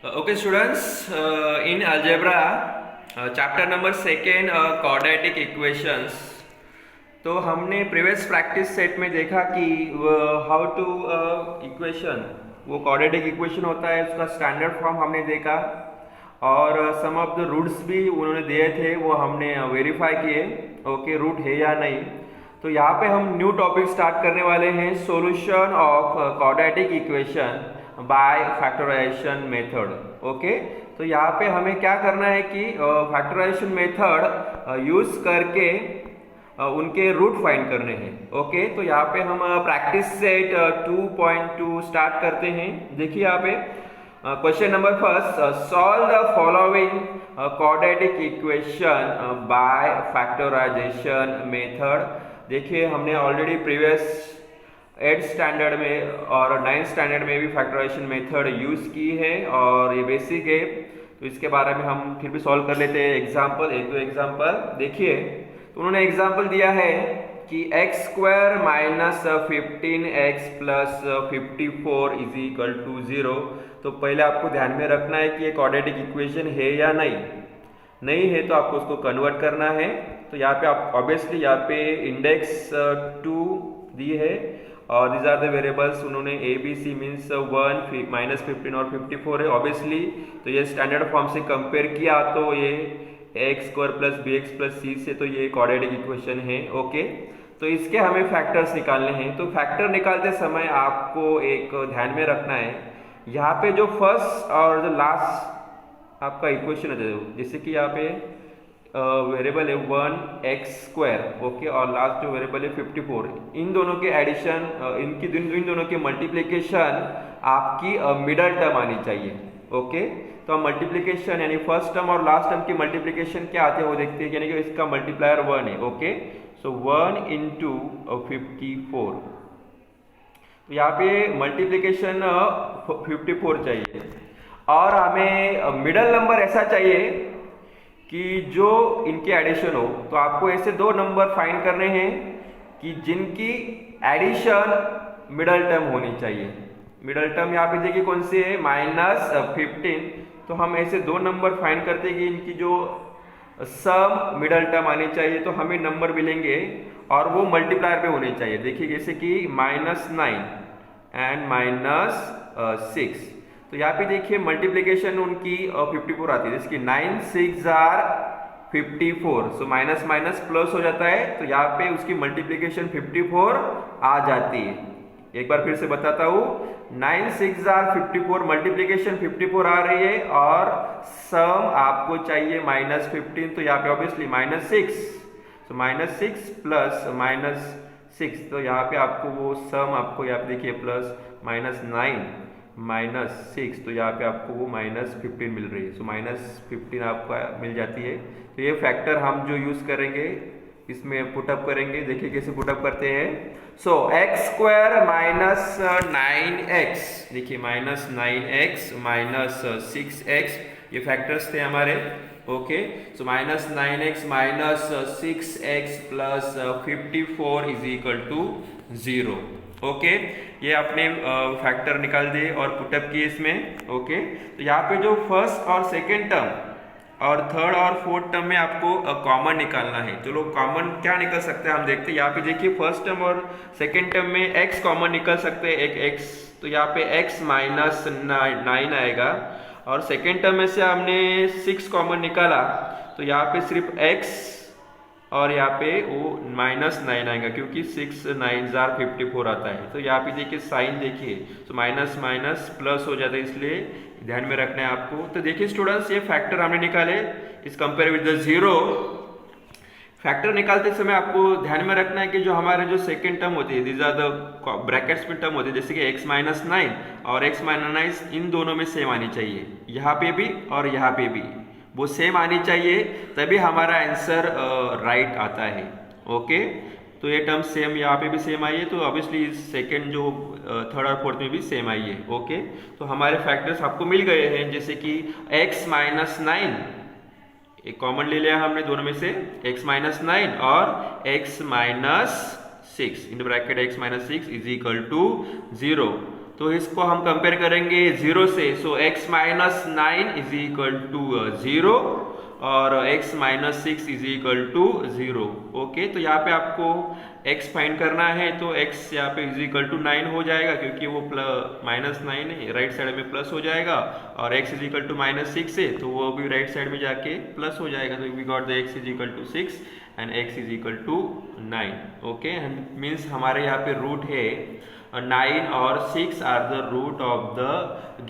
Okay, students, in algebra, chapter number second, quadratic equations. तो हमने previous practice set में देखा कि हाउ टू इक्वेशन, वो क्वाड्रेटिक इक्वेशन होता है, उसका स्टैंडर्ड फॉर्म हमने देखा और सम ऑफ द रूट्स भी उन्होंने दिए थे, वो हमने वेरीफाई किए। ओके, रूट है या नहीं। तो यहाँ पे हम न्यू टॉपिक स्टार्ट करने वाले हैं, solution of quadratic equation by factorization method. Okay, तो यहाँ पे हमें क्या करना है कि फैक्टराइजेशन मेथड यूज करके उनके रूट फाइंड करने हैं। ओके, तो यहाँ पे हम प्रैक्टिस सेट 2.2 स्टार्ट करते हैं। देखिए यहाँ पे question number first, solve the following quadratic equation by factorization method. देखिए हमने ऑलरेडी प्रीवियस 8th स्टैंडर्ड में और 9th स्टैंडर्ड में भी फैक्टराइजेशन मेथड यूज की है और ये बेसिक है, तो इसके बारे में हम फिर भी सॉल्व कर लेते हैं। एग्जाम्पल, एक दो एग्जाम्पल देखिए। तो उन्होंने एग्जाम्पल दिया है कि x square minus 15x plus 54 is equal to 0। तो पहले आपको ध्यान में रखना है कि ये क्वाड्रेटिक इक्वेशन है या नहीं है, तो आपको उसको कन्वर्ट करना है। तो यहाँ पे आप ऑब्वियसली यहाँ पे इंडेक्स 2 दी है और दीज आर द वेरिएबल्स, उन्होंने A B C means 1 minus 15 और 54 है ऑब्वियसली। तो ये स्टैंडर्ड फॉर्म से कंपेयर किया तो ये x square plus b x plus c से, तो ये क्वाड्रेटिक इक्वेशन है। ओके, तो इसके हमें फैक्टर्स निकालने हैं। तो फैक्टर निकालते समय आपको एक ध्यान में रखना है, यहाँ पे जो फर्स्ट और जो लास्ट आपका इक्वेशन है, जैसे कि यहाँ पे वेरिएबल है 1x स्क्वायर, ओके, और लास्ट जो वेरिएबल है 54, इन दोनों के एडिशन, इन दोनों के मल्टीप्लिकेशन आपकी मिडल टर्म आनी चाहिए। ओके, तो हम मल्टीप्लिकेशन यानी फर्स्ट टर्म और लास्ट टर्म की मल्टीप्लिकेशन क्या आते हैं वो देखते हैं, यानी कि इसका मल्टीप्लायर 1 है। ओके, सो 1 इंटू 54, तो यहाँ पे मल्टीप्लिकेशन 54 चाहिए और हमें मिडल नंबर ऐसा चाहिए कि जो इनके एडिशन हो। तो आपको ऐसे दो नंबर फाइंड करने हैं कि जिनकी एडिशन मिडल टर्म होनी चाहिए। मिडल टर्म यहाँ पे देखिए कौन सी है, माइनस 15। तो हम ऐसे दो नंबर फाइंड करते हैं कि इनकी जो सम मिडल टर्म आनी चाहिए, तो हमें नंबर मिलेंगे और वो मल्टीप्लायर पे होने चाहिए। देखिए जैसे कि -9 एंड -6। तो यहाँ पे देखिए मल्टीप्लिकेशन उनकी 54 आती है, जैसे कि 9 6 are 54, so minus minus plus हो जाता है, तो यहाँ पे उसकी मल्टीप्लिकेशन 54 आ जाती है। एक बार फिर से बताता हूँ, 9 6 आर 54, मल्टीप्लिकेशन 54 आ रही है और सम आपको चाहिए -15, तो यहाँ पे ऑब्वियसली -6, सो -6 प्लस -6, तो यहाँ पे आपको वो सम आपको यहाँ पे देखिए प्लस -9 -6, तो यहाँ पे आपको वो -15 मिल रही है। सो -15 आपको मिल जाती है। तो ये फैक्टर हम जो यूज करेंगे इसमें पुटअप करेंगे। देखिए कैसे पुटअप करते हैं। So x square minus 9x, देखिए -9x माइनस 6x, ये फैक्टर्स थे हमारे। Okay, so -9x minus 6x plus 54 is equal to 0। Okay, ये आपने फैक्टर निकाल दिए और पुटअप किए इसमें। ओके, तो यहाँ पे जो फर्स्ट और सेकेंड टर्म और थर्ड और फोर्थ टर्म में आपको कॉमन निकालना है। चलो कॉमन क्या निकल सकता है हम देखते हैं। यहाँ पे देखिए फर्स्ट टर्म और सेकेंड टर्म में x कॉमन निकल सकते हैं, एक x, तो यहाँ पे x -9 आएगा और सेकेंड टर्म में से हमने 6 कॉमन निकाला, तो यहाँ पे सिर्फ x और यहाँ पे वो -9 आएगा, क्योंकि 6 9 आर 54 आता है। तो यहाँ पे देखिए साइन देखिए, तो माइनस माइनस प्लस हो जाता है, इसलिए ध्यान में रखना है आपको। तो देखिए स्टूडेंट्स, ये फैक्टर हमने निकाले इस कंपेयर विद द 0। फैक्टर निकालते समय आपको ध्यान में रखना है कि जो हमारे जो सेकेंड टर्म होती है, दीज आर द ब्रैकेट्स में टर्म होती है, जैसे कि x -9 और x -9 इन दोनों में सेम आनी चाहिए, यहाँ पे भी और यहाँ पे भी वो सेम आनी चाहिए, तभी हमारा आंसर राइट आता है। ओके, तो ये टर्म सेम यहाँ पे भी सेम आई है, तो ऑब्वियसली सेकेंड जो थर्ड और फोर्थ में भी सेम आई है। ओके, तो हमारे फैक्टर्स आपको मिल गए हैं, जैसे कि x -9 एक कॉमन ले लिया हमने दोनों में से, x -9 और x -6 in bracket x -6 is equal to 0। तो इसको हम कंपेयर करेंगे 0 से, so x minus 9 is equal to 0 और x minus 6 is equal to 0। Okay, तो यहाँ पे आपको x फाइंड करना है, तो x यहाँ पे इज इक्वल टू 9 हो जाएगा क्योंकि वो माइनस 9 है, राइट साइड में प्लस हो जाएगा, और x is equal to minus 6 है तो वो भी राइट साइड में जाके प्लस हो जाएगा। तो we got the x is equal to 6 and x is equal to 9। Okay, means हमारे यहाँ पे रूट है 9 और 6 are the root of the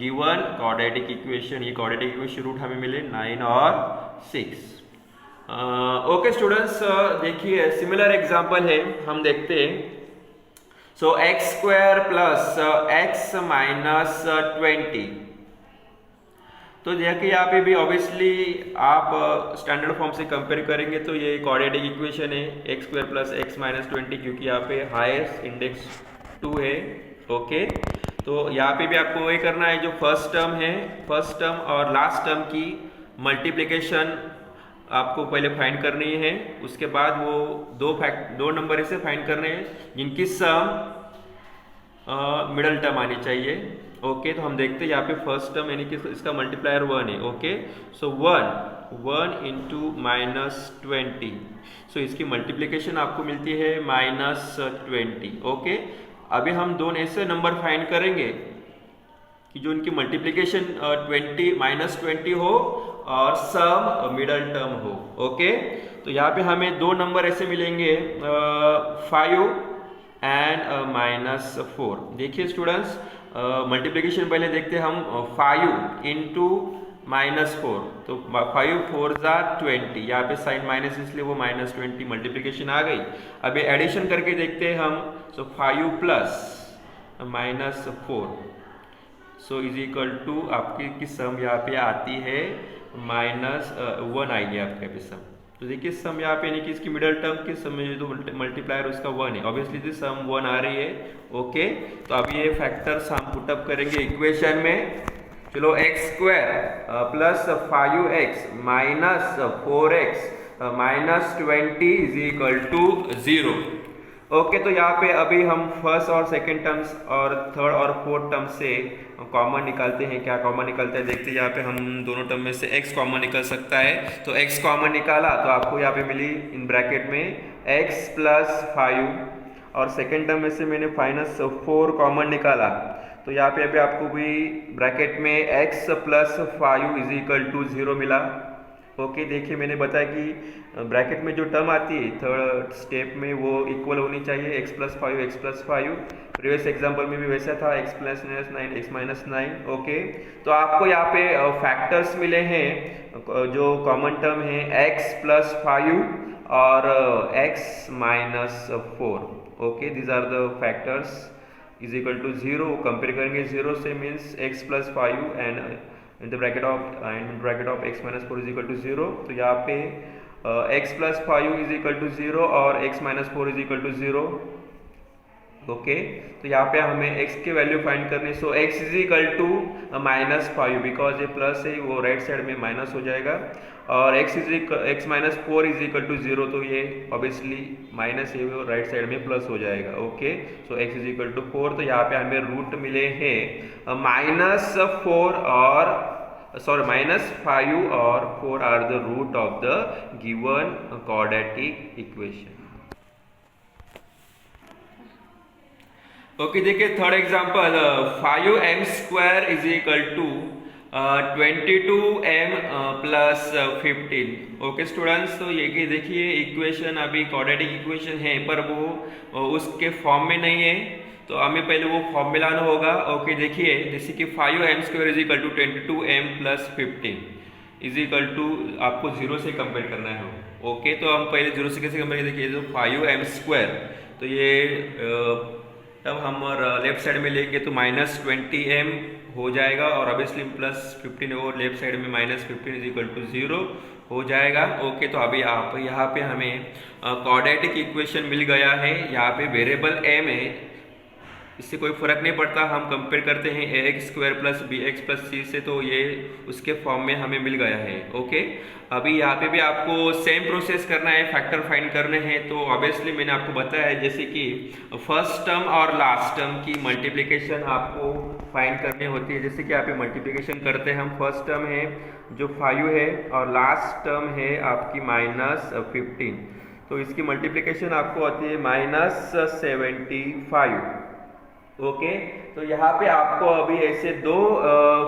given quadratic equation. ये क्वाड्रेटिक इक्वेशन रूट हमें मिले 9 और 6। ओके स्टूडेंट्स, देखिए सिमिलर एग्जांपल है, हम देखते हैं। So x square plus x minus 20। तो देखिए यहाँ पे भी ऑब्वियसली आप स्टैंडर्ड फॉर्म से कंपेयर करेंगे तो ये क्वाड्रेटिक इक्वेशन है x square plus x minus 20, क्योंकि यहाँ पे हाईएस्ट इंडेक्स 2 है। ओके, तो यहाँ पे भी आपको वही करना है, जो फर्स्ट टर्म है, फर्स्ट टर्म और लास्ट टर्म की मल्टीप्लिकेशन आपको पहले फाइंड करनी है, उसके बाद वो दो नंबर ऐसे फाइंड करने हैं जिनकी सम मिडल टर्म आनी चाहिए। ओके, तो हम देखते हैं यहाँ पे फर्स्ट टर्म यानी कि इसका मल्टीप्लायर 1 है। ओके, सो 1 इंटू माइनस 20, सो इसकी मल्टीप्लिकेशन आपको मिलती है माइनस 20। ओके, अभी हम दोनों ऐसे नंबर फाइंड करेंगे कि जो इनकी मल्टीप्लिकेशन 20 हो और सम मिडल टर्म हो। ओके, तो यहाँ पे हमें दो नंबर ऐसे मिलेंगे 5 एंड माइनस 4। देखिए स्टूडेंट्स, मल्टीप्लिकेशन पहले देखते हैं हम 5 इंटू माइनस 4, तो 5 4 20, यहाँ पे साइन माइनस इसलिए वो माइनस 20 मल्टीप्लिकेशन आ गई। अभी एडिशन करके देखते हैं हम, so 5 plus minus 4 so is equal to आपकी सम यहाँ पे आती है माइनस 1 आएगी आपके पे सम। तो देखिए सम यहाँ पे यानी कि इसकी मिडल टर्म की सम में जो मल्टीप्लायर उसका 1 है, ऑब्वियसली दिस सम 1 आ रही है। ओके, तो अब ये फैक्टर्स हम पुटअप करेंगे इक्वेशन में। चलो x square plus 5x minus 4x minus 20 is equal to 0। Okay, तो यहाँ पे अभी हम फर्स्ट और सेकंड टर्म्स और थर्ड और फोर्थ टर्म से कॉमन निकालते हैं। क्या कॉमन निकलता है देखते हैं। यहाँ पे हम दोनों टर्म में से x कॉमन निकल सकता है, तो x कॉमन निकाला तो आपको यहाँ पे मिली इन ब्रैकेट में x प्लस 5, और सेकंड टर्म में से मैंने माइनस 4 कॉमन निकाला, तो यहाँ पे अभी आपको भी ब्रैकेट में x plus 5 is equal to 0 मिला। ओके, देखिए मैंने बताया कि ब्रैकेट में जो टर्म आती है थर्ड स्टेप में वो इक्वल होनी चाहिए, x प्लस 5। प्रीवियस एग्जांपल में भी वैसा था, x plus 9 x minus 9। Okay, तो आपको यहाँ पे फैक्टर्स मिले हैं जो कॉमन टर्म है x प्लस 5 और x minus 4। Okay, these are the factors is equal to 0। Compare करेंगे 0 से, means x plus 5 and in the bracket of x minus 4 is equal to 0। तो यहाँ पे x plus 5 is equal to 0 और x minus 4 is equal to 0। Okay, तो यहाँ पे हमें x की वैल्यू फाइंड करनी, सो x is equal to minus 5, because ये प्लस है वो राइट साइड में माइनस हो जाएगा, और x minus 4 is equal to 0, तो ये ऑब्वियसली माइनस है वो राइट साइड में प्लस हो जाएगा। Okay, so x is equal to 4, तो यहाँ पे हमें रूट मिले हैं माइनस 4 और माइनस 5 और 4 are the root of the given quadratic equation. Okay, देखिए third example 5m square is equal to 22m plus 15। Okay students, तो ये देखिए इक्वेशन अभी क्वाड्रेटिक इक्वेशन है पर वो उसके फॉर्म में नहीं है, तो हमें पहले वो फॉर्म में लाना होगा। ओके, देखिए जैसे कि 5m square is equal to 22m plus 15 is equal to आपको 0 से कंपेयर करना है। ओके, तो हम पहले 0 से कैसे कंपेयर, देखिए जो 5m स्क्वायर, तो ये तब हम लेफ्ट साइड में लेंगे तो माइनस 20m हो जाएगा, और ऑब्वियसली प्लस 15 वो लेफ्ट साइड में माइनस 15 इज इक्वल टू 0 हो जाएगा। ओके, तो अभी आप यहाँ पे हमें क्वाड्रेटिक इक्वेशन मिल गया है। यहाँ पे वेरिएबल m है, इससे कोई फर्क नहीं पड़ता, हम कंपेयर करते हैं ax² plus bx plus c से, तो ये उसके फॉर्म में हमें मिल गया है। ओके, अभी यहाँ पे भी आपको सेम प्रोसेस करना है, फैक्टर फाइंड करने हैं। तो ऑब्वियसली मैंने आपको बताया है जैसे कि फर्स्ट टर्म और लास्ट टर्म की मल्टीप्लिकेशन आपको फाइंड करनी होती है। जैसे कि यहाँ पे मल्टीप्लिकेशन करते हैं हम, फर्स्ट टर्म है जो 5 है और लास्ट टर्म है आपकी -15, तो इसकी मल्टीप्लिकेशन आपको आती है -75। ओके, तो यहाँ पे आपको अभी ऐसे दो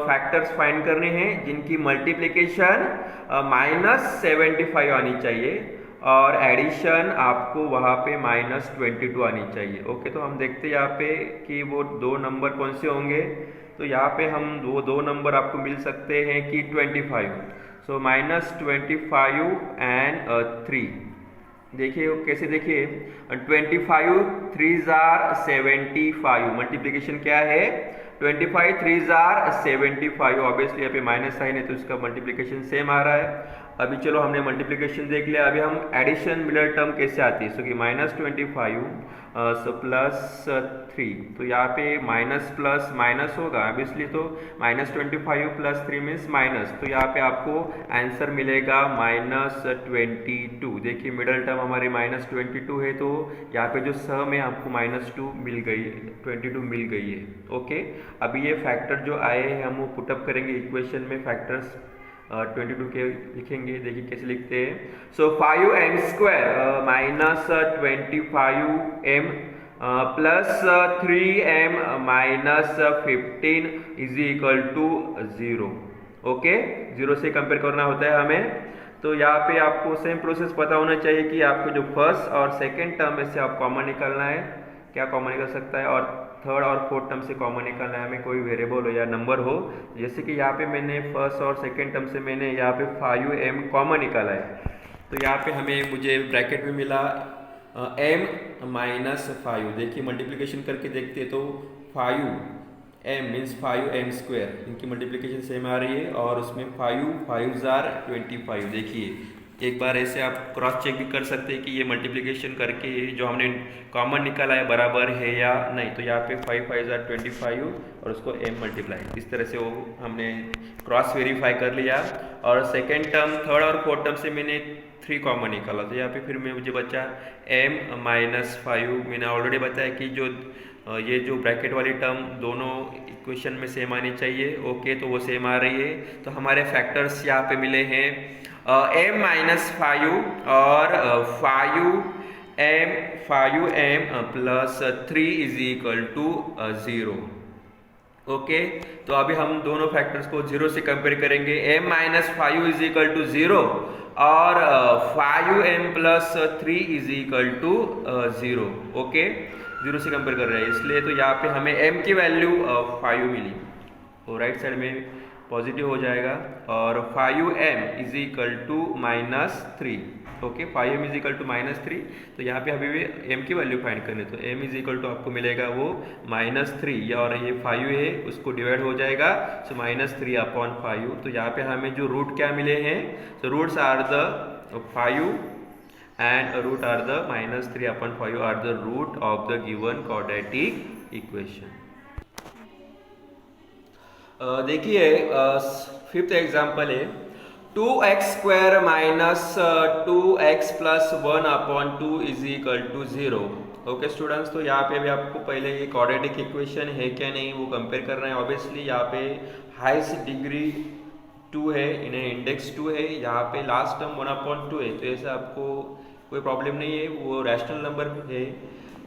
फैक्टर्स फाइंड करने हैं जिनकी मल्टीप्लिकेशन -75 आनी चाहिए और एडिशन आपको वहाँ पे -22 आनी चाहिए। ओके, तो हम देखते हैं यहाँ पे कि वो दो नंबर कौन से होंगे। तो यहाँ पे हम वो दो नंबर आपको मिल सकते हैं कि 25, सो -25 एंड 3। देखिए वो कैसे, देखिए 25 3s are 75, मल्टीप्लिकेशन क्या है 25 3s are 75। ऑब्वियसली यहाँ पे माइनस साइन है तो इसका मल्टीप्लिकेशन सेम आ रहा है। अभी चलो हमने मल्टीप्लिकेशन देख लिया, अभी हम एडिशन मिडल टर्म कैसे आती है। सो कि -25 +3, तो यहाँ पे माइनस प्लस माइनस होगा ऑब्वियसली, तो -25 + 3 मीन्स माइनस, तो यहाँ पे आपको आंसर मिलेगा -22। देखिए मिडल टर्म हमारी -22 है, तो यहाँ पे जो सम है आपको -2 मिल गई, 22 मिल गई है। ओके, अभी ये फैक्टर जो आए हैं हम वो पुटअप करेंगे इक्वेशन में, फैक्टर्स 22 के लिखेंगे। देखिए कैसे लिखते हैं। So 5m² -25m plus 3m -15 is equal to 0। Okay, 0 से कंपेयर करना होता है हमें। तो यहाँ पे आपको सेम प्रोसेस पता होना चाहिए कि आपको जो फर्स्ट और सेकेंड टर्म में से आप कॉमन निकालना है, क्या कॉमन निकल सकता है, और थर्ड और फोर्थ टर्म से कॉमन निकालना है हमें, कोई वेरिएबल हो या नंबर हो। जैसे कि यहाँ पे मैंने फर्स्ट और सेकेंड टर्म से मैंने यहाँ पे 5m कॉमन निकाला है, तो यहाँ पे हमें मुझे ब्रैकेट में मिला m -5। देखिए मल्टीप्लिकेशन करके देखते तो 5m मीन्स 5m², इनकी मल्टीप्लिकेशन सेम आ रही है और उसमें 5s are 25। देखिए एक बार ऐसे आप क्रॉस चेक भी कर सकते हैं कि ये मल्टीप्लिकेशन करके जो हमने कॉमन निकाला है बराबर है या नहीं। तो यहाँ पे 5 are 25 और उसको m मल्टीप्लाई, इस तरह से वो हमने क्रॉस वेरीफाई कर लिया। और सेकेंड टर्म, थर्ड और फोर्थ टर्म से मैंने 3 कॉमन निकाला, तो यहाँ पे फिर मुझे बचा m -5। मैंने ऑलरेडी बताया कि जो ये जो ब्रैकेट वाली टर्म दोनों इक्वेशन में सेम आनी चाहिए। ओके, तो वो सेम आ रही है। तो हमारे फैक्टर्स यहाँ पे मिले हैं m -5 और 5m plus 3 is equal to 0। Okay, तो अभी हम दोनों फैक्टर्स को 0 से कंपेयर करेंगे। m -5 इज इक्वल टू 0 और 5m plus 3 is equal to 0। Okay, 0 से कंपेयर कर रहे हैं इसलिए, तो यहाँ पे हमें m की वैल्यू 5 मिली, तो राइट साइड में पॉजिटिव हो जाएगा और 5m is equal to -3। Okay, 5m is equal to -3, तो यहाँ पे अभी भी m की वैल्यू फाइंड करनी, तो m इज इक्वल टू आपको मिलेगा वो -3, और ये 5 है उसको डिवाइड हो जाएगा, सो -3/5। तो यहाँ पे हमें जो रूट क्या मिले हैं, तो roots are the 5 and root are the -3/5 are the root of the given quadratic equation। देखिए फिफ्थ एग्जांपल है 2x² - 2x + 1/2 is equal to 0। Okay students, तो यहाँ पे भी आपको पहले ये क्वाड्रेटिक इक्वेशन है क्या नहीं वो कंपेयर करना है। ऑब्वियसली यहाँ पे हाईएस्ट डिग्री 2 है, इन्हें इंडेक्स 2 है, यहाँ पे लास्ट टर्म 1/2 है, तो ऐसे आपको कोई प्रॉब्लम नहीं है, वो रैशनल नंबर है,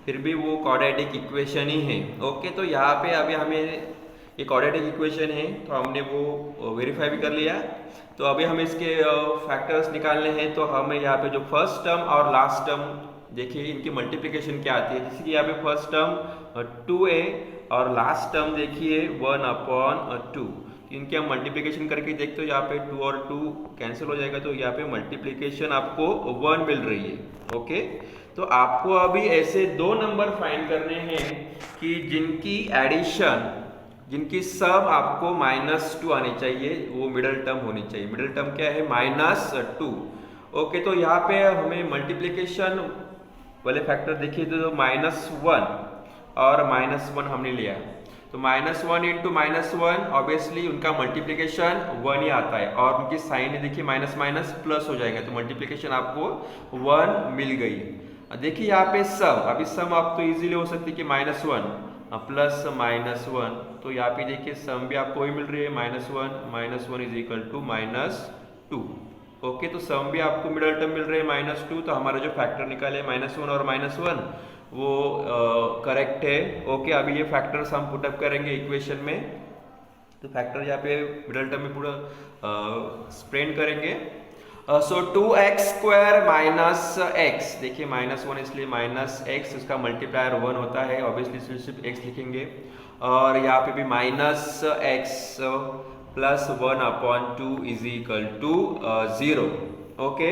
फिर भी वो क्वाड्रेटिक इक्वेशन ही है। ओके, तो यहाँ पे अभी हमें ये क्वाड्रेटिक इक्वेशन है तो हमने वो वेरीफाई भी कर लिया। तो अभी हमें इसके फैक्टर्स निकालने हैं, तो हमें यहाँ पे जो फर्स्ट टर्म और लास्ट टर्म देखिए इनकी मल्टीप्लिकेशन क्या आती है। जैसे कि यहाँ पे फर्स्ट टर्म 2 है और लास्ट टर्म देखिए 1/2, इनके हम मल्टीप्लिकेशन करके देखते हो, यहाँ पे 2 और 2 कैंसिल हो जाएगा, तो यहाँ पे मल्टीप्लिकेशन आपको 1 मिल रही है। ओके, तो आपको अभी ऐसे दो नंबर फाइंड करने हैं कि जिनकी एडिशन, जिनकी सब आपको -2 आनी चाहिए, वो मिडल टर्म होनी चाहिए। मिडल टर्म क्या है, -2। ओके, तो यहाँ पे हमें मल्टीप्लिकेशन वाले फैक्टर देखिए तो -1 और -1 हमने लिया, तो -1 इंटू -1 ऑब्वियसली उनका मल्टीप्लिकेशन 1 ही आता है और उनकी साइन देखिए माइनस माइनस प्लस हो जाएगा, तो मल्टीप्लिकेशन आपको 1 मिल गई। देखिए यहाँ पे सम, अभी सम आप तो इजीली हो सकती है कि -1 प्लस -1, तो यहाँ पे देखिए सम भी आपको वही मिल रही है -1 इज इक्वल टू -2। ओके, तो सम भी आपको मिडल टर्म मिल रहे हैं -2, तो हमारा जो फैक्टर निकाले -1 और -1 वो करेक्ट है। ओके, अभी ये फैक्टर्स हम पुटअप करेंगे इक्वेशन में, तो फैक्टर यहाँ पे मिडल टर्म में पूरा स्प्रेड करेंगे। So 2x square minus x, देखिए -1 इसलिए -x, उसका मल्टीप्लायर 1 होता है, ऑब्वियसली सिर्फ x लिखेंगे, और यहाँ पे भी -x plus 1/2 is equal to 0। Okay,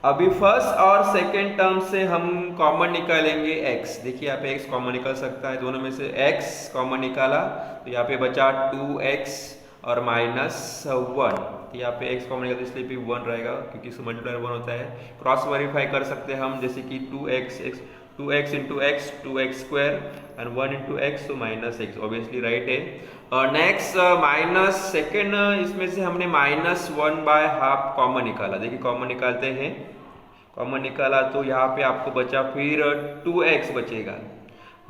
अभी फर्स्ट और सेकेंड टर्म से हम कॉमन निकालेंगे x, देखिए यहाँ पे x कॉमन निकल सकता है, दोनों में से x कॉमन निकाला तो यहाँ पे बचा 2x और -1, तो यहाँ पे x कॉमन निकाला तो इसलिए भी 1 रहेगा क्योंकि इसका मल्टीप्लायर 1 होता है। क्रॉस वेरीफाई कर सकते हैं हम, जैसे कि 2x into x 2x square and 1 into x तो -x, ऑब्वियसली राइट है। नेक्स्ट माइनस सेकेंड, इसमें से हमने -1/2 कॉमन निकाला, देखिए कॉमन निकालते हैं, कॉमन निकाला तो यहाँ पे आपको बचा फिर 2x बचेगा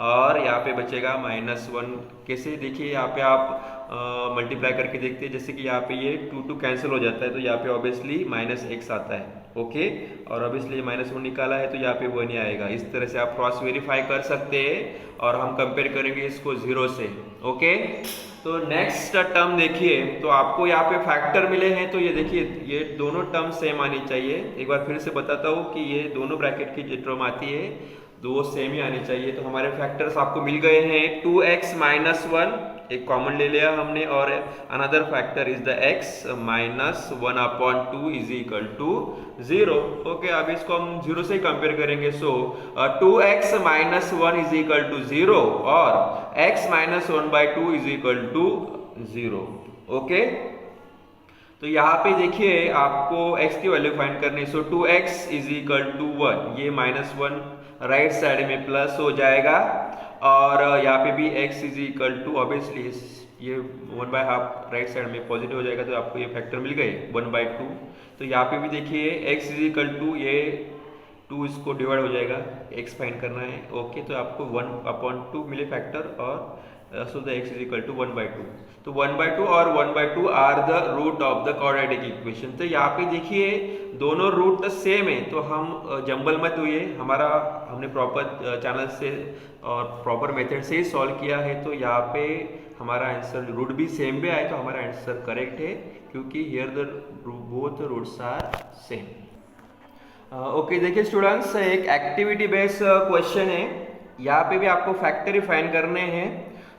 और यहाँ पे बचेगा -1। कैसे, देखिए यहाँ पे आप मल्टीप्लाई करके देखते हैं, जैसे कि यहाँ पे ये 2 कैंसिल हो जाता है तो यहाँ पे ऑब्वियसली -x आता है। ओके, और ऑब्वियसली -1 निकाला है तो यहाँ पे 1 ही आएगा। इस तरह से आप क्रॉस वेरीफाई कर सकते हैं और हम कंपेयर करेंगे इसको 0 से। ओके, तो नेक्स्ट टर्म देखिए, तो आपको यहाँ पे फैक्टर मिले हैं, तो ये देखिए ये दोनों टर्म सेम आनी चाहिए। एक बार फिर से बताता हूँ कि ये दोनों ब्रैकेट की जो टर्म आती है दो सेम ही आनी चाहिए। तो हमारे फैक्टर्स आपको मिल गए हैं, 2x -1 एक कॉमन ले लिया हमने, और another factor is the x -1/2 is equal to 0। Okay, अब इसको हम 0 से कंपेयर करेंगे, so 2x -1 is equal to 0 और x -1/2 is equal to 0। Okay, तो यहाँ पे देखिए आपको x की वैल्यू फाइंड करनी है, सो 2x इज इक्वल टू 1, ये -1 राइट साइड में प्लस हो जाएगा और यहाँ पे भी x is equal to obviously ये 1/2 राइट साइड में पॉजिटिव हो जाएगा, तो आपको ये फैक्टर मिल गए 1/2। तो यहाँ पे भी देखिए x इज इक्वल टू ये 2 इसको डिवाइड हो जाएगा, x फाइंड करना है। ओके, तो आपको 1/2 मिले फैक्टर, और so the x is equal to 1/2। तो 1/2 और 1/2 are the root of the quadratic equation. तो यहाँ पे देखिए दोनों रूट सेम है, तो हम जंबल मत हुए, हमने प्रॉपर चैनल से और प्रॉपर मेथड से ही सॉल्व किया है, तो यहाँ पे हमारा आंसर रूट भी सेम भी आए तो हमारा आंसर करेक्ट है, क्योंकि here the both roots are same. Okay, देखिए स्टूडेंट्स, एक एक्टिविटी बेस्ड क्वेश्चन है, यहाँ पे भी आपको फैक्टर फाइंड करने हैं।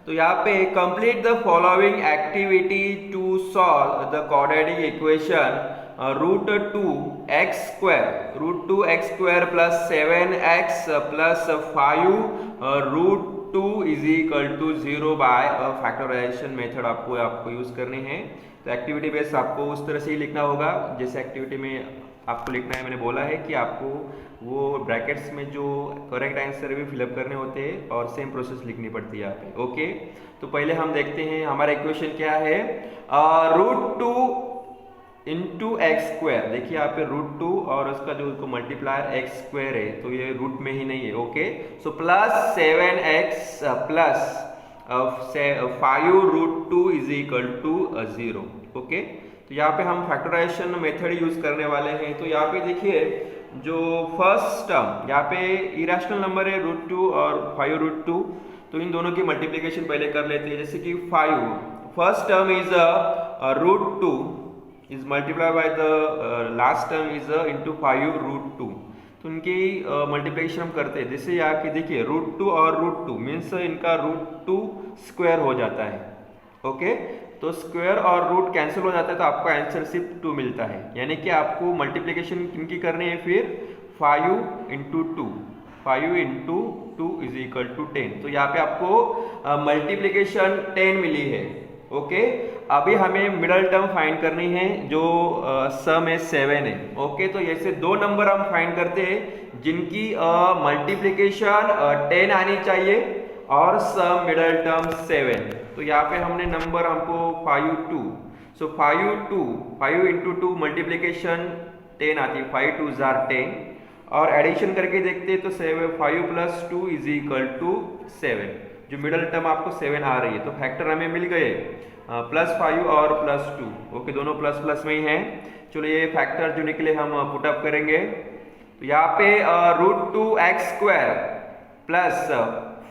तो यहाँ पे complete the following activity to solve the quadratic equation √2x square plus 7x plus 5 √2 is equal to 0 by factorization method आपको यूज करनी है। तो एक्टिविटी बेस आपको उस तरह से ही लिखना होगा जैसे एक्टिविटी में आपको लिखना है। मैंने बोला है कि आपको वो ब्रैकेट्स में जो करेक्ट आंसर भी फिलअप करने होते हैं और सेम प्रोसेस लिखनी पड़ती है यहाँ पे। ओके, तो पहले हम देखते हैं हमारा इक्वेशन क्या है, √2 इंटू एक्स स्क्वायर। देखिए यहाँ पे √2 और उसका जो मल्टीप्लायर एक्स स्क्वायर है, तो ये रूट में ही नहीं है। Okay, so plus 7x plus 5 √2 is equal to 0। Okay, तो यहाँ पे हम फैक्टराइजेशन मेथड यूज करने वाले हैं। तो यहाँ पे देखिए जो फर्स्ट टर्म यहाँ पे इरेशनल नंबर है √2 और 5 √2, तो इन दोनों की मल्टीप्लिकेशन पहले कर लेते हैं। जैसे कि 5 first term is √2 is multiplied by the last term is into 5 √2, तो इनकी मल्टीप्लिकेशन हम करते हैं। जैसे यहाँ के देखिए √2 और √2 मीन्स इनका √2 स्क्वायर हो जाता है। ओके, तो स्क्वायर और रूट कैंसिल हो जाता है, तो आपको आंसर सिर्फ 2 मिलता है। यानी कि आपको मल्टीप्लिकेशन किनकी करनी है फिर 5 into 2, 5 into 2 is equal to 10। तो यहाँ पे आपको मल्टीप्लिकेशन 10 मिली है। ओके, अभी हमें मिडल टर्म फाइंड करनी है जो सम है 7 है। ओके, तो ऐसे दो नंबर हम फाइंड करते हैं जिनकी मल्टीप्लिकेशन 10 आनी चाहिए और सम मिडल टर्म 7। तो यहाँ पे हमने नंबर हमको 5 2, सो 5 इंटू 2 मल्टीप्लीकेशन 10 आती है, 5 2 जार 10, और एडिशन करके देखते तो 5 प्लस 2 इज इक्वल टू 7, जो मिडल टर्म आपको 7 आ रही है। तो फैक्टर हमें मिल गए +5 और +2, ओके, दोनों प्लस प्लस में ही हैं। चलो ये फैक्टर जो निकले हम पुटअप करेंगे। तो यहाँ पे √2x² प्लस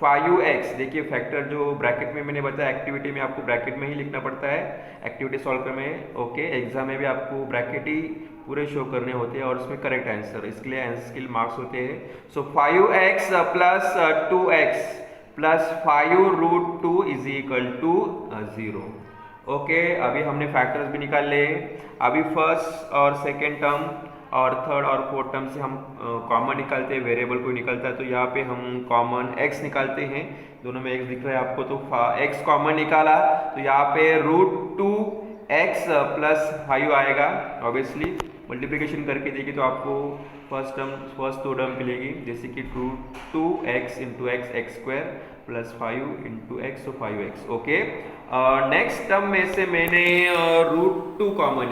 5x, देखिए फैक्टर जो ब्रैकेट में मैंने बताया, एक्टिविटी में आपको ब्रैकेट में ही लिखना पड़ता है, एक्टिविटी सॉल्व करने में, ओके। एग्जाम में भी आपको ब्रैकेट ही पूरे शो करने होते हैं और उसमें करेक्ट आंसर, इसके लिए आंसर के मार्क्स होते हैं। So 5x plus 2x plus 5√2 is equal to 0, okay. अभी हमने फैक्टर्स भी निकाल लिए। अभी फर्स्ट और सेकेंड टर्म और थर्ड और फोर्थ टर्म से हम कॉमन निकालते हैं, वेरिएबल कोई निकलता है तो यहाँ पे हम कॉमन x निकालते हैं, दोनों में x दिख रहा है आपको, तो x कॉमन निकाला तो यहाँ पे √2x प्लस 5 आएगा। ऑब्वियसली मल्टीप्लिकेशन करके देखिए तो आपको फर्स्ट दो टर्म मिलेगी, जैसे कि √2x into x² plus 5 into x, तो 5x, ओके। नेक्स्ट टर्म में से मैंने √2 कॉमन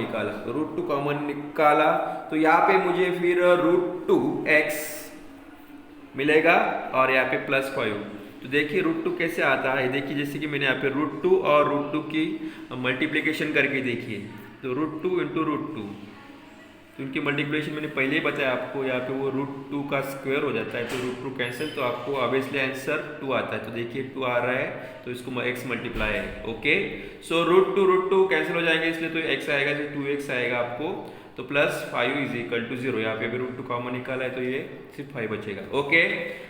निकाला, तो यहाँ पे मुझे फिर √2x मिलेगा और यहाँ पे +5। तो देखिए √2 कैसे आता है, देखिए जैसे कि मैंने यहाँ पे √2 और √2 की मल्टीप्लिकेशन करके देखिए, तो √2 इंटू √2, तो उनकी मल्टीप्लिकेशन मैंने पहले ही बताया आपको, यहाँ पे वो √2 का स्क्वायर हो जाता है, तो √2 कैंसिल, तो आपको ऑब्वियसली आंसर 2 आता है। तो देखिए 2 आ रहा है तो इसको x मल्टीप्लाई है, ओके। सो √2 कैंसिल हो जाएंगे, इसलिए तो x आएगा, जो 2x आएगा आपको, तो प्लस 5 इज इक्वल टू 0। यहाँ पे भी √2 कॉमन निकाला है तो ये सिर्फ 5 बचेगा, ओके।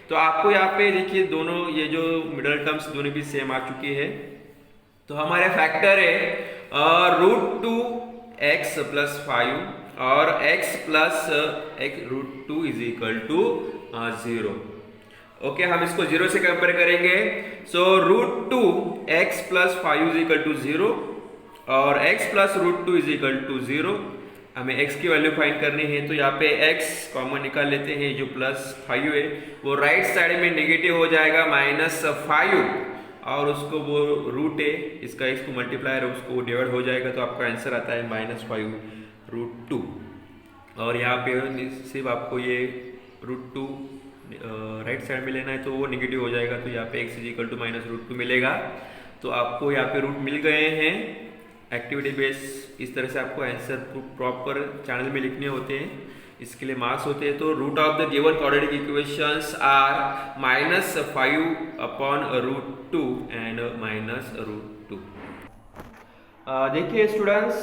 तो आपको यहाँ पे देखिए दोनों ये जो मिडल टर्म्स दोनों भी सेम आ चुकी है। तो हमारे फैक्टर है √2x प्लस 5 और x plus √2 is equal to 0, okay. हम इसको 0 से कंपेयर करेंगे। So √2x plus 5 is equal to 0 और x plus √2 is equal to 0। हमें x की वैल्यू फाइंड करनी है, तो यहाँ पे x कॉमन निकाल लेते हैं, जो +5 है वो राइट साइड में नेगेटिव हो जाएगा -5, और उसको वो रूट है इसका, x को मल्टीप्लायर है उसको डिवाइड हो जाएगा, तो आपका आंसर आता है -5√2। और यहाँ पे सिर्फ आपको ये √2 राइट साइड में लेना है, तो वो नेगेटिव हो जाएगा, तो यहाँ पे x इज इक्वल टू -√2 मिलेगा। तो आपको यहाँ पे रूट मिल गए हैं। एक्टिविटी बेस इस तरह से आपको आंसर प्रॉपर चैनल में लिखने होते हैं, इसके लिए मार्क्स होते हैं। तो root of the given quadratic equations are -5/√2 and -√2। देखिए स्टूडेंट्स,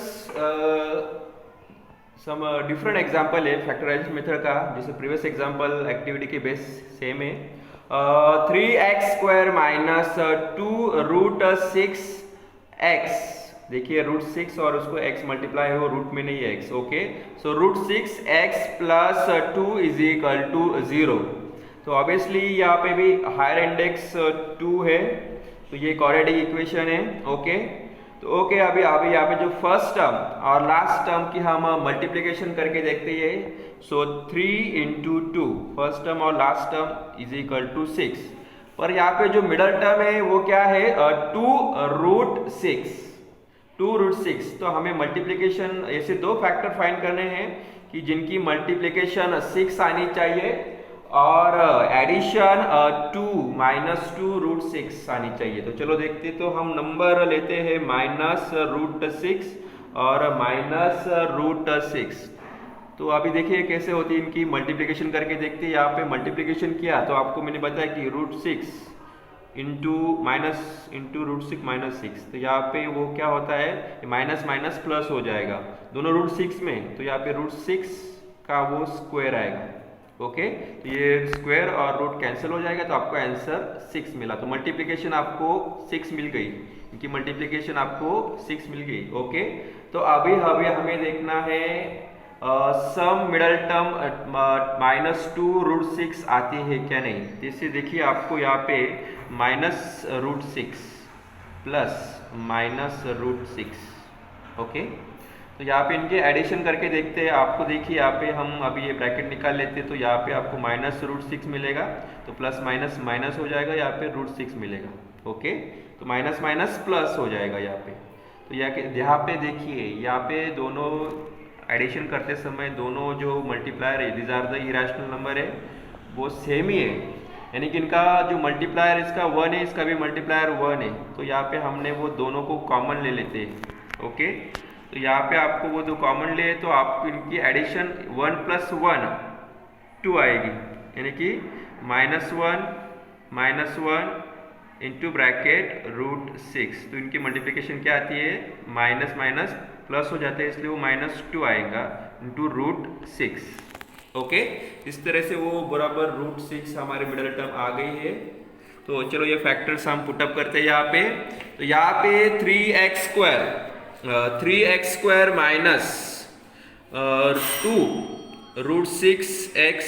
सम डिफरेंट एग्जाम्पल है फैक्टराइजेशन मेथड का, जैसे प्रीवियस एग्जाम्पल एक्टिविटी के बेस सेम है। 3x² माइनस 2√6x, देखिए √6 और उसको x मल्टीप्लाई है, वो रूट में नहीं है x, ओके। So √6x plus 2 is equal to 0। तो ऑब्वियसली यहाँ पे भी हायर इंडेक्स 2 है, तो ये क्वाड्रेटिक इक्वेशन है, ओके। तो ओके, अभी यहाँ पे जो फर्स्ट टर्म और लास्ट टर्म की हम मल्टीप्लिकेशन करके देखते हैं। सो 3 इंटू 2, फर्स्ट टर्म और last term is equal to 6, पर यहाँ पे जो मिडल टर्म है वो क्या है 2√6। तो हमें मल्टीप्लिकेशन ऐसे दो फैक्टर फाइंड करने हैं कि जिनकी मल्टीप्लिकेशन 6 आनी चाहिए और एडिशन 2 -2√6 आनी चाहिए। तो चलो देखते, तो हम नंबर लेते हैं -√6 और -√6। तो अभी देखिए कैसे होती है इनकी मल्टीप्लिकेशन करके देखते हैं। यहाँ पे मल्टीप्लिकेशन किया तो आपको मैंने बताया कि √6 इंटू √6 -6, तो यहाँ पे वो क्या होता है, माइनस माइनस प्लस हो जाएगा दोनों √6 में, तो यहाँ पे √6 का वो स्क्वायर आएगा, ओके। तो ये स्क्वायर और रूट कैंसिल हो जाएगा, तो आपको आंसर 6 मिला। तो मल्टीप्लिकेशन आपको 6 मिल गई, इनकी मल्टीप्लिकेशन आपको 6 मिल गई, ओके। तो अभी हमें देखना है सम मिडल टर्म -2√6 आती है क्या नहीं। जैसे देखिए आपको यहाँ पे -√6 प्लस -√6, ओके। तो यहाँ पे इनके एडिशन करके देखते हैं। आपको देखिए यहाँ पे हम अभी ये ब्रैकेट निकाल लेते हैं, तो यहाँ पे आपको -√6 मिलेगा, तो प्लस माइनस माइनस हो जाएगा, यहाँ पे √6 मिलेगा। ओके, तो माइनस माइनस प्लस हो जाएगा यहाँ पे। तो यहाँ पे देखिए, यहाँ पे दोनों एडिशन करते समय दोनों जो मल्टीप्लायर है, this are the irrational number है, वो सेम ही है, यानी कि इनका जो मल्टीप्लायर इसका 1 है, इसका भी मल्टीप्लायर 1 है। तो यहाँ पे हमने वो दोनों को कॉमन ले लेते हैं। ओके, तो यहाँ पे आपको वो दो कॉमन ले, तो आपको इनकी एडिशन 1 + 1 2 आएगी, यानी कि -1 इंटू ब्रैकेट √6। तो इनकी मल्टीप्लिकेशन क्या आती है, माइनस माइनस प्लस हो जाता है, इसलिए वो -2 आएगा इंटू √6। ओके, इस तरह से वो बराबर √6 हमारे मिडिल टर्म आ गई है। तो चलो ये फैक्टर्स हम पुटअप करते हैं यहाँ पे। तो यहाँ पे 3x² माइनस 2 √6x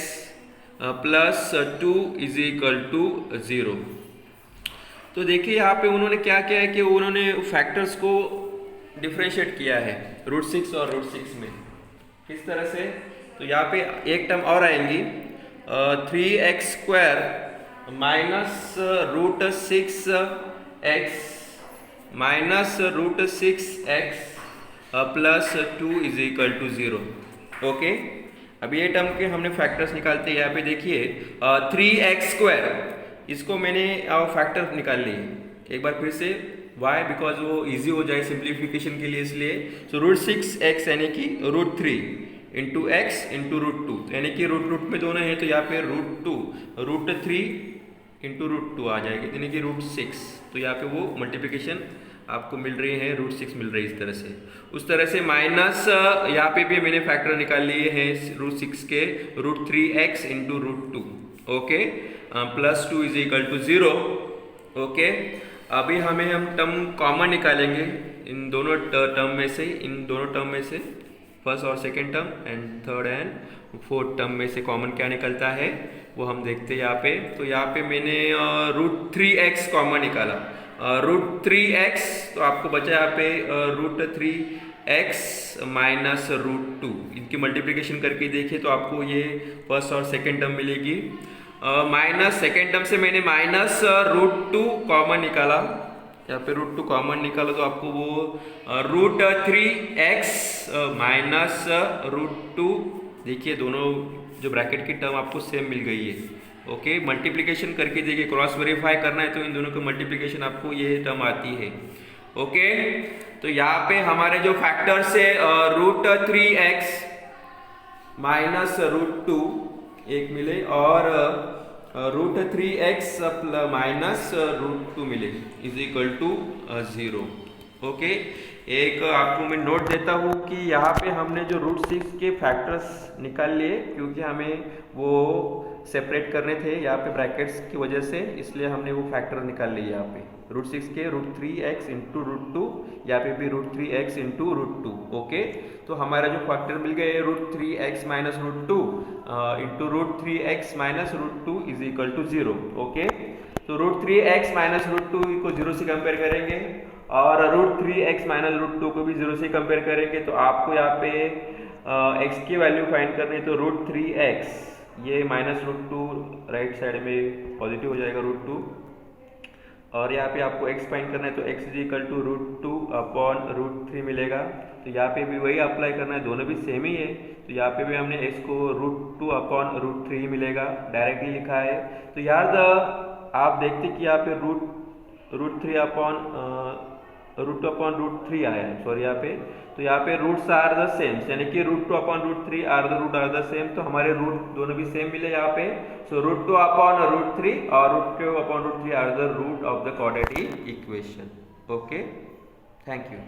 प्लस 2 = 0। तो देखिए यहाँ पे उन्होंने क्या किया है कि उन्होंने फैक्टर्स को डिफरेंशिएट किया है √6 और √6 में। किस तरह से, तो यहाँ पे एक टर्म और आएंगी, 3x² minus √6x minus √6x plus 2 = 0। Okay, अब ये टर्म के हमने फैक्टर्स निकालते हैं। यहाँ पे देखिए 3x², इसको मैंने फैक्टर निकाल लिए एक बार फिर से। वाई, बिकॉज वो इजी हो जाए सिंप्लीफिकेशन के लिए, इसलिए। सो √6x यानी कि √3 इंटू x इंटू √2, यानी कि रूट में दोनों हैं, तो यहाँ पे √2 √3 इंटू √2 आ जाएगी, यानी कि √6। तो यहाँ पे वो मल्टीप्लिकेशन आपको मिल रही है, √6 मिल रही है इस तरह से। उस तरह से माइनस यहाँ पे भी मैंने फैक्टर निकाल लिए हैं √6 के, √3x into √2। Okay, plus 2 = 0। Okay, अभी हम टर्म कॉमन निकालेंगे इन दोनों टर्म में से, फर्स्ट और second term and third and fourth term में से कॉमन क्या निकलता है वो हम देखते हैं यहाँ पे। तो यहाँ पे मैंने √3x कॉमन निकाला, √3x, तो आपको बचा यहाँ पे √3x माइनस √2। इनकी मल्टीप्लिकेशन करके देखिए तो आपको ये फर्स्ट और सेकेंड टर्म मिलेगी। माइनस सेकेंड टर्म से मैंने माइनस √2 कॉमन निकाला, यहाँ पे √2 कॉमन निकाला, तो आपको वो √3x माइनस √2, देखिए दोनों जो ब्रैकेट की टर्म आपको सेम मिल गई है। ओके, मल्टीप्लिकेशन करके देखिए, क्रॉस वेरीफाई करना है तो इन दोनों की मल्टीप्लिकेशन आपको ये टर्म आती है। ओके, तो यहाँ पे हमारे जो फैक्टर्स है √3x माइनस √2 एक मिले, और √3x माइनस √2 मिले, = 0। ओके, एक आपको मैं नोट देता हूँ कि यहाँ पे हमने जो √6 के फैक्टर्स निकाल लिए, क्योंकि हमें वो सेपरेट करने थे यहाँ पे ब्रैकेट्स की वजह से, इसलिए हमने वो फैक्टर निकाल लिए यहाँ पे √6 के, √3x इंटू √2, यहाँ पे भी √3x इंटू √2। ओके, तो हमारा जो फैक्टर मिल गए √3x minus √2 into √3x minus √2 = 0। Okay, तो √3x माइनस √2 को 0 से कंपेयर करेंगे, और √3x माइनस √2 को भी 0 से कंपेयर करेंगे। तो आपको यहाँ पे x की वैल्यू फाइंड करनी है, तो √3x, ये माइनस √2 राइट साइड में पॉजिटिव हो जाएगा √2, और यहाँ पे आपको x फाइंड करना है, तो x = √2/√3 मिलेगा। तो यहाँ पे भी वही अप्लाई करना है, दोनों भी सेम ही है, तो यहाँ पे भी हमने x को √2/√3 मिलेगा, डायरेक्टली लिखा है। तो यार आप देखते कि यहाँ पे √2/√3 आया है, सॉरी यहाँ पे, तो यहाँ पे रूट्स आर द सेम, यानी कि √2/√3 आर द सेम, तो हमारे रूट दोनों भी सेम मिले यहाँ पे। सो √2/√3 और √2/√3 are the root of the quadratic equation. Okay, thank you.